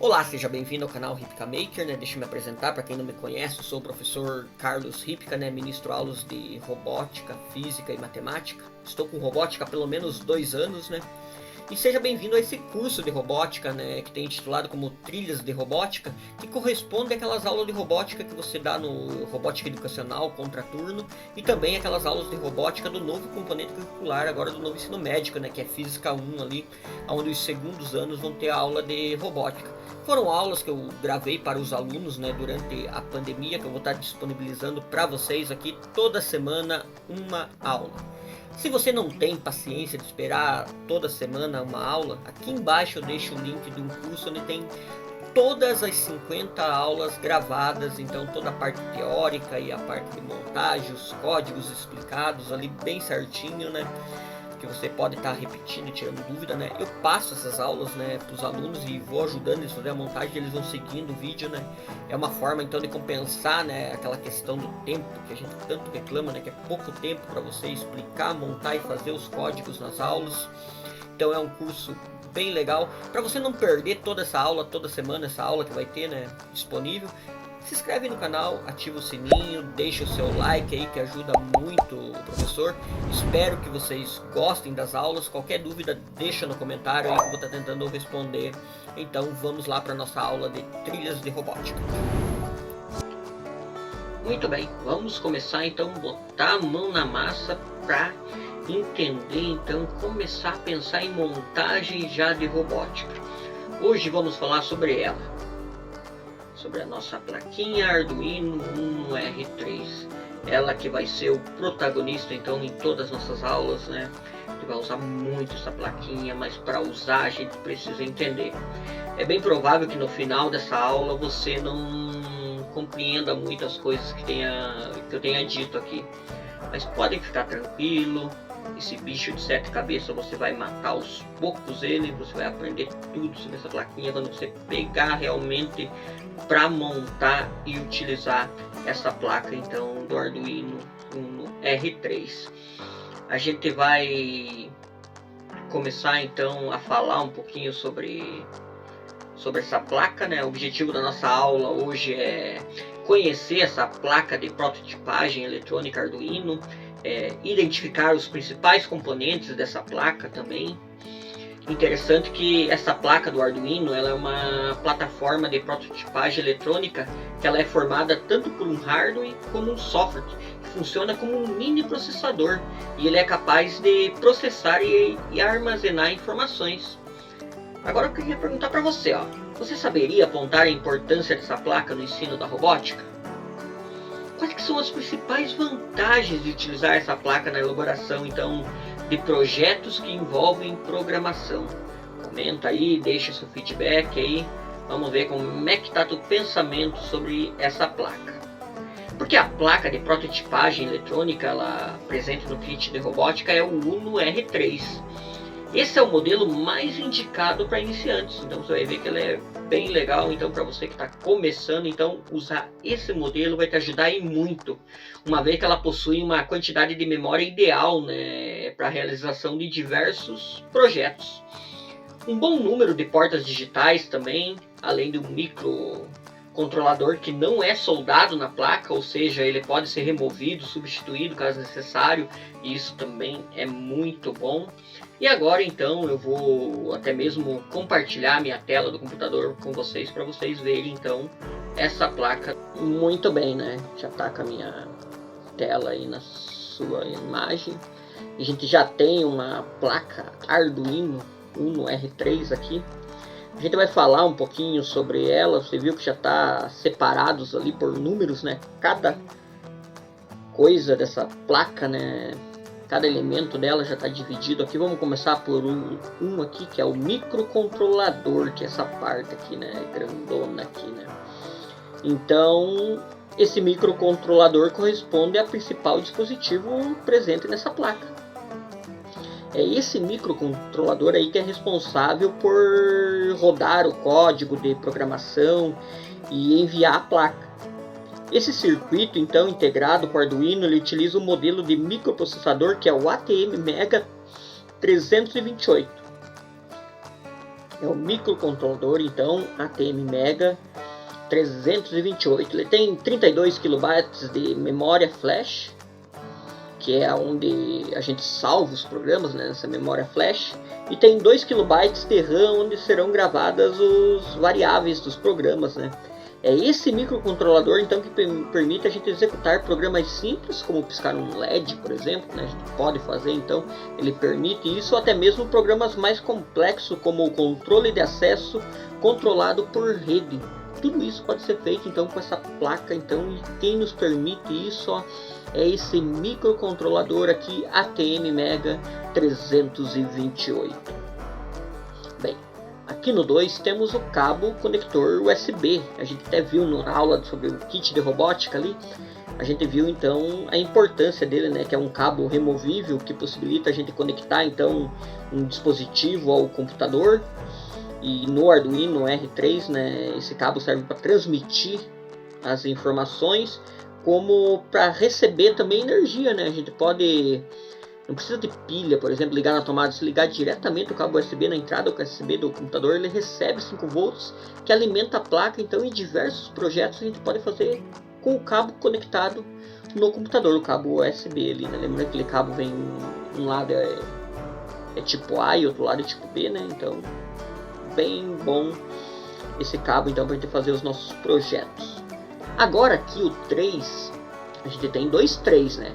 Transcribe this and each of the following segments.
Olá, seja bem-vindo ao canal Ripka Maker, né? Deixa eu me apresentar, para quem não me conhece, eu sou o professor Carlos Ripka, né? Ministro aulas de robótica, física e matemática. Estou com robótica há pelo menos 2 anos, né? E seja bem-vindo a esse curso de robótica, né, que tem intitulado como Trilhas de Robótica, que corresponde àquelas aulas de robótica que você dá no Robótica Educacional Contraturno e também aquelas aulas de robótica do novo componente curricular agora do novo ensino médio, né, que é Física 1 ali, onde os segundos anos vão ter a aula de robótica. Foram aulas que eu gravei para os alunos, né, durante a pandemia, que eu vou estar disponibilizando para vocês aqui toda semana uma aula. Se você não tem paciência de esperar toda semana uma aula, aqui embaixo eu deixo o link de um curso onde tem todas as 50 aulas gravadas, então toda a parte teórica e a parte de montagem, os códigos explicados ali bem certinho, né? Que você pode estar repetindo e tirando dúvida, né? Eu passo essas aulas, né, para os alunos e vou ajudando eles a fazer a montagem, eles vão seguindo o vídeo, né? É uma forma então de compensar, né, aquela questão do tempo que a gente tanto reclama, né, que é pouco tempo para você explicar, montar e fazer os códigos nas aulas. Então é um curso bem legal para você não perder toda essa aula, toda semana essa aula que vai ter, né, disponível. Se inscreve no canal, ativa o sininho, deixa o seu like aí que ajuda muito o professor. Espero que vocês gostem das aulas. Qualquer dúvida deixa no comentário aí que eu vou estar tentando responder. Então vamos lá para a nossa aula de trilhas de robótica. Muito bem, vamos começar então a botar a mão na massa para entender, então começar a pensar em montagem já de robótica. Hoje vamos falar sobre ela. Sobre a nossa plaquinha Arduino Uno R3, ela que vai ser o protagonista então em todas as nossas aulas, né? A gente vai usar muito essa plaquinha, mas para usar a gente precisa entender. É bem provável que no final dessa aula você não compreenda muitas coisas que eu tenha dito aqui, mas pode ficar tranquilo. Esse bicho de 7 cabeças você vai matar aos poucos ele, você vai aprender tudo sobre essa plaquinha quando você pegar realmente para montar e utilizar essa placa então do Arduino Uno R3. A gente vai começar então a falar um pouquinho sobre essa placa, né? O objetivo da nossa aula hoje é conhecer essa placa de prototipagem eletrônica Arduino, identificar os principais componentes dessa placa também. Interessante que essa placa do Arduino ela é uma plataforma de prototipagem eletrônica que ela é formada tanto por um hardware como um software que funciona como um mini processador e ele é capaz de processar e armazenar informações. Agora eu queria perguntar para você, ó, você saberia apontar a importância dessa placa no ensino da robótica? Quais que são as principais vantagens de utilizar essa placa na elaboração então de projetos que envolvem programação? Comenta aí, deixa seu feedback aí, vamos ver como é que está o pensamento sobre essa placa. Porque a placa de prototipagem eletrônica ela presente no kit de robótica é o Uno R3. Esse é o modelo mais indicado para iniciantes, então você vai ver que ele é bem legal, então para você que está começando, então usar esse modelo vai te ajudar e muito, uma vez que ela possui uma quantidade de memória ideal, né, para a realização de diversos projetos. Um bom número de portas digitais também, além do microcontrolador que não é soldado na placa, ou seja, ele pode ser removido, substituído caso necessário, e isso também é muito bom. E agora então eu vou até mesmo compartilhar minha tela do computador com vocês para vocês verem então essa placa muito bem, né? Já tá com a minha tela aí na sua imagem. A gente já tem uma placa Arduino Uno R3 aqui. A gente vai falar um pouquinho sobre ela. Você viu que já tá separados ali por números, né? Cada coisa dessa placa, né? Cada elemento dela já está dividido aqui. Vamos começar por um aqui, que é o microcontrolador, que é essa parte aqui, né, grandona aqui, né. Então, esse microcontrolador corresponde ao principal dispositivo presente nessa placa. É esse microcontrolador aí que é responsável por rodar o código de programação e enviar a placa. Esse circuito, então, integrado com o Arduino, ele utiliza o modelo de microprocessador que é o ATmega 328. É o microcontrolador, então, ATM Mega 328. Ele tem 32 KB de memória flash, que é onde a gente salva os programas, né, nessa memória flash, e tem 2 KB de RAM, onde serão gravadas os variáveis dos programas, né. É esse microcontrolador, então, que permite a gente executar programas simples, como piscar um LED, por exemplo, né, a gente pode fazer, então, ele permite isso, ou até mesmo programas mais complexos, como o controle de acesso controlado por rede. Tudo isso pode ser feito, então, com essa placa, então, e quem nos permite isso, ó, é esse microcontrolador aqui, ATM Mega 328. Bem, aqui no 2 temos o cabo conector USB. A gente até viu na aula sobre o kit de robótica ali. A gente viu então a importância dele, né, que é um cabo removível que possibilita a gente conectar então um dispositivo ao computador. E no Arduino R3, né, esse cabo serve para transmitir as informações, como para receber também energia, né? A gente pode, não precisa de pilha, por exemplo, ligar na tomada. Se ligar diretamente o cabo USB na entrada USB do computador, ele recebe 5 volts que alimenta a placa. Então, em diversos projetos a gente pode fazer com o cabo conectado no computador, o cabo USB ali, né? Lembra que aquele cabo vem, um lado é tipo A e outro lado é tipo B, né? Então, bem bom esse cabo então para a gente fazer os nossos projetos. Agora aqui o 3, a gente tem dois 3, né?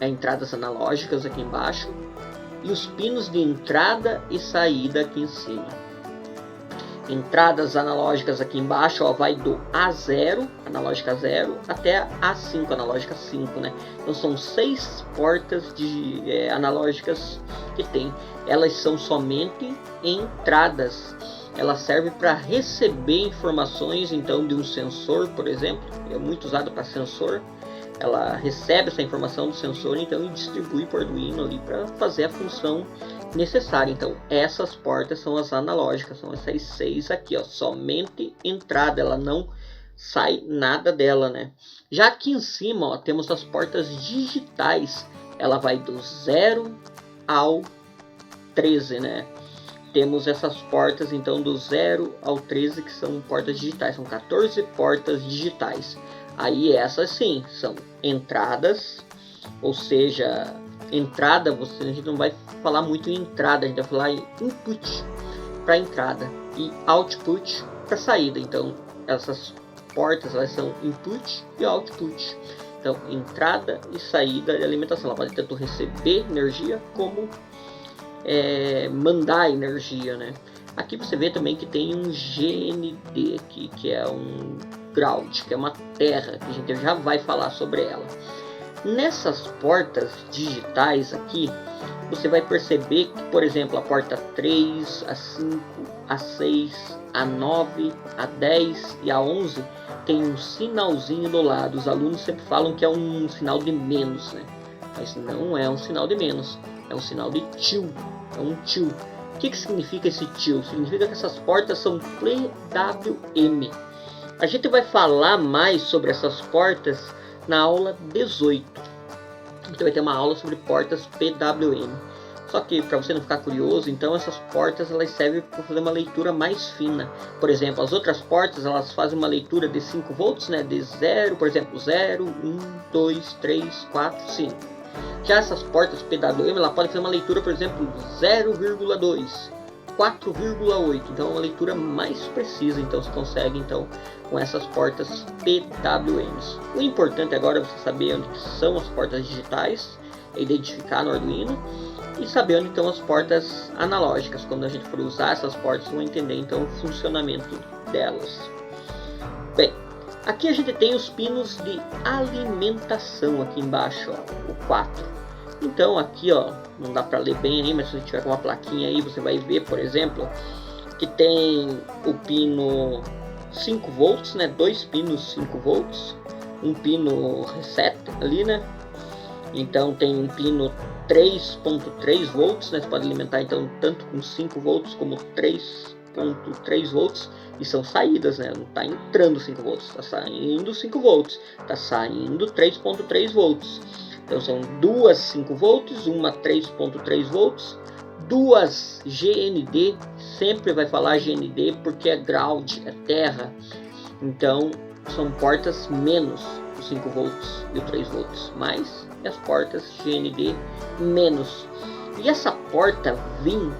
Entradas analógicas aqui embaixo e os pinos de entrada e saída aqui em cima. Entradas analógicas aqui embaixo, ó, vai do A0, analógica 0, até a A5, analógica 5, né? Então são 6 portas analógicas que tem. Elas são somente entradas. Ela serve para receber informações então de um sensor, por exemplo, é muito usado para sensor. Ela recebe essa informação do sensor então e distribui para o Arduino ali para fazer a função necessária. Então essas portas são as analógicas, são essas 6 aqui, ó, somente entrada, ela não sai nada dela, né? Já aqui em cima, ó, temos as portas digitais. Ela vai do 0 ao 13, né? Temos essas portas então do 0 ao 13 que são portas digitais, são 14 portas digitais. Aí essas sim são entradas, ou seja, entrada, a gente não vai falar muito em entrada, a gente vai falar em input para entrada e output para saída. Então essas portas elas são input e output. Então entrada e saída de alimentação, ela pode tanto receber energia como mandar energia, né? Aqui você vê também que tem um GND aqui, que é um ground, que é uma terra, que a gente já vai falar sobre ela. Nessas portas digitais aqui, você vai perceber que, por exemplo, a porta 3, a 5, a 6, a 9, a 10 e a 11 tem um sinalzinho do lado. Os alunos sempre falam que é um sinal de menos, né? Mas não é um sinal de menos, é um sinal de till, é um till. O que significa esse till? Significa que essas portas são PWM. A gente vai falar mais sobre essas portas na aula 18. Então vai ter uma aula sobre portas PWM. Só que para você não ficar curioso, então essas portas elas servem para fazer uma leitura mais fina. Por exemplo, as outras portas elas fazem uma leitura de 5 volts, né? De 0, por exemplo, 0, 1, 2, 3, 4, 5. Já essas portas PWM, ela pode fazer uma leitura, por exemplo, 0,2, 4,8. Então é uma leitura mais precisa, então você consegue então com essas portas PWMs. O importante agora é você saber onde são as portas digitais, identificar no Arduino e saber onde estão as portas analógicas. Quando a gente for usar essas portas, vamos entender então o funcionamento delas. Bem, aqui a gente tem os pinos de alimentação aqui embaixo, ó, o 4. Então aqui, ó, não dá para ler bem aí, mas se você tiver com uma plaquinha aí, você vai ver, por exemplo, que tem o pino 5 volts, né? 2 pinos 5 volts, um pino reset ali, né? Então tem um pino 3.3 volts, né? Você pode alimentar então tanto com 5 volts como 3.3 volts. E são saídas, né? Não está entrando 5 volts, está saindo 5 volts, está saindo 3.3 volts. Então são duas 5 volts, uma 3.3 volts, duas GND, sempre vai falar GND porque é ground, é terra, então são portas menos o 5 volts e o 3 volts, mais as portas GND menos. E essa porta VIN,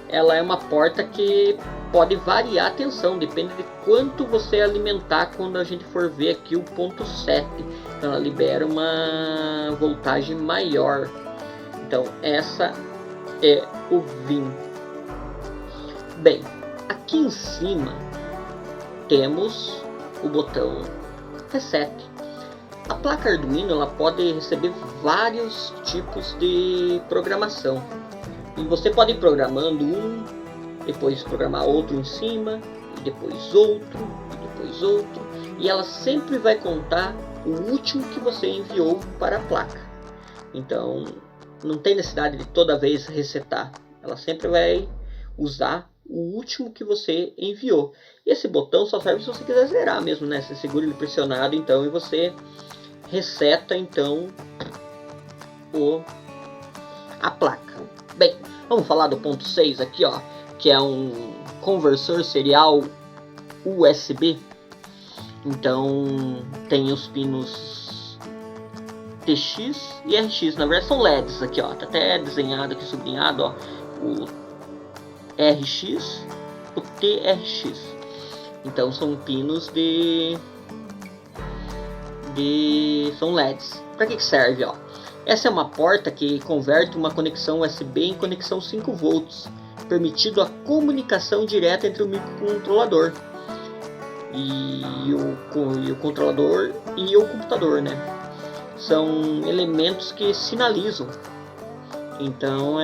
ela é uma porta que pode variar a tensão, depende de quanto você alimentar. Quando a gente for ver aqui o ponto 7, ela libera uma voltagem maior. Então essa é o VIN. Bem, aqui em cima temos o botão Reset. A placa Arduino ela pode receber vários tipos de programação. E você pode ir programando um, depois programar outro em cima, e depois outro, e depois outro. E ela sempre vai contar o último que você enviou para a placa. Então não tem necessidade de toda vez resetar. Ela sempre vai usar o último que você enviou. E esse botão só serve se você quiser zerar mesmo, né? Você segura ele pressionado então e você reseta então a placa. Bem, vamos falar do ponto 6 aqui, ó, que é um conversor serial USB. Então tem os pinos TX e RX, na verdade são LEDs aqui, ó, tá até desenhado aqui, sublinhado, ó, o RX, o TRX. Então são pinos são LEDs. Para que serve, ó? Essa é uma porta que converte uma conexão USB em conexão 5 volts, permitindo a comunicação direta entre o microcontrolador e o controlador e o computador, né? São elementos que sinalizam. Então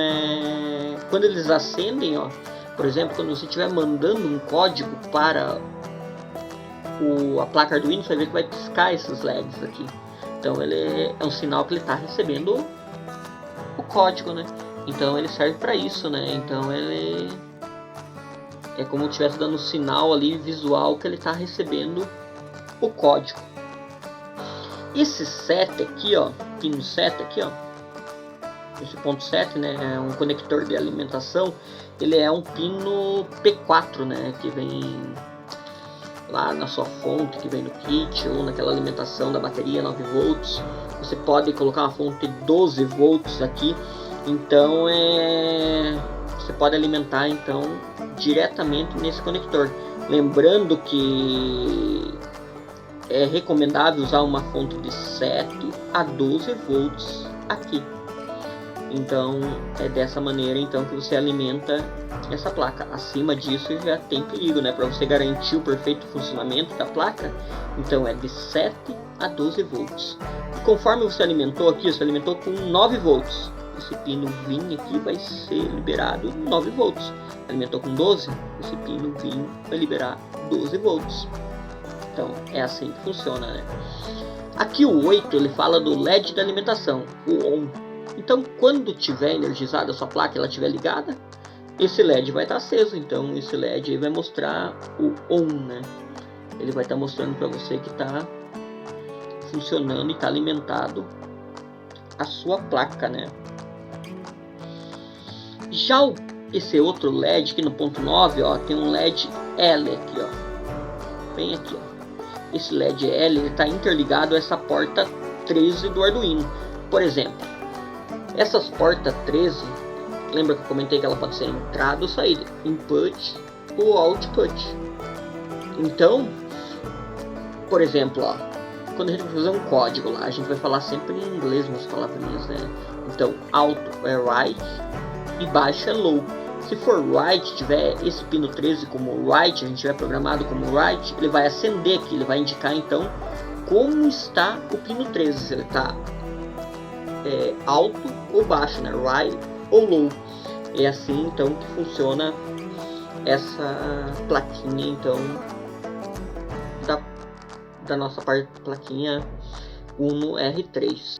quando eles acendem, ó, por exemplo, quando você estiver mandando um código para a placa Arduino, você vai ver que vai piscar esses LEDs aqui. Então ele é um sinal que ele está recebendo o código, né? Então ele serve para isso, né? Então ele é como se estivesse dando um sinal ali visual que ele está recebendo o código. Esse 7 aqui, ó, pino 7 aqui, ó, esse ponto 7, né, é um conector de alimentação. Ele é um pino P4, né, que vem lá na sua fonte, que vem no kit, ou naquela alimentação da bateria 9 volts. Você pode colocar uma fonte 12 volts aqui, então você pode alimentar então diretamente nesse conector. Lembrando que é recomendável usar uma fonte de 7 a 12 volts aqui. Então é dessa maneira então que você alimenta essa placa. Acima disso já tem perigo, né? Para você garantir o perfeito funcionamento da placa, então é de 7 a 12 volts. E conforme você alimentou aqui, você alimentou com 9 volts. Esse pino VIN aqui vai ser liberado 9 volts. Alimentou com 12, esse pino VIN vai liberar 12 volts. Então é assim que funciona, né? Aqui o 8 ele fala do LED da alimentação, o ON. Então quando tiver energizada a sua placa, ela estiver ligada, esse LED vai estar aceso. Então esse LED aí vai mostrar o ON, né? Ele vai estar mostrando para você que está funcionando e está alimentado a sua placa, né? Já esse outro LED aqui no ponto 9, ó, tem um LED L aqui, ó, bem aqui, ó. Esse LED L está interligado a essa porta 13 do Arduino. Por exemplo, essas portas 13, lembra que eu comentei que ela pode ser entrada ou saída, input ou output. Então, por exemplo, ó, quando a gente vai fazer um código lá, a gente vai falar sempre em inglês nas palavrinhas, né? Então, alto é right e baixo é low. Se for right, tiver esse pino 13 como right, a gente tiver programado como right, ele vai acender aqui, ele vai indicar então como está o pino 13, se ele está alto ou baixo, né? Right ou low. É assim então que funciona essa plaquinha então da nossa plaquinha Uno R3.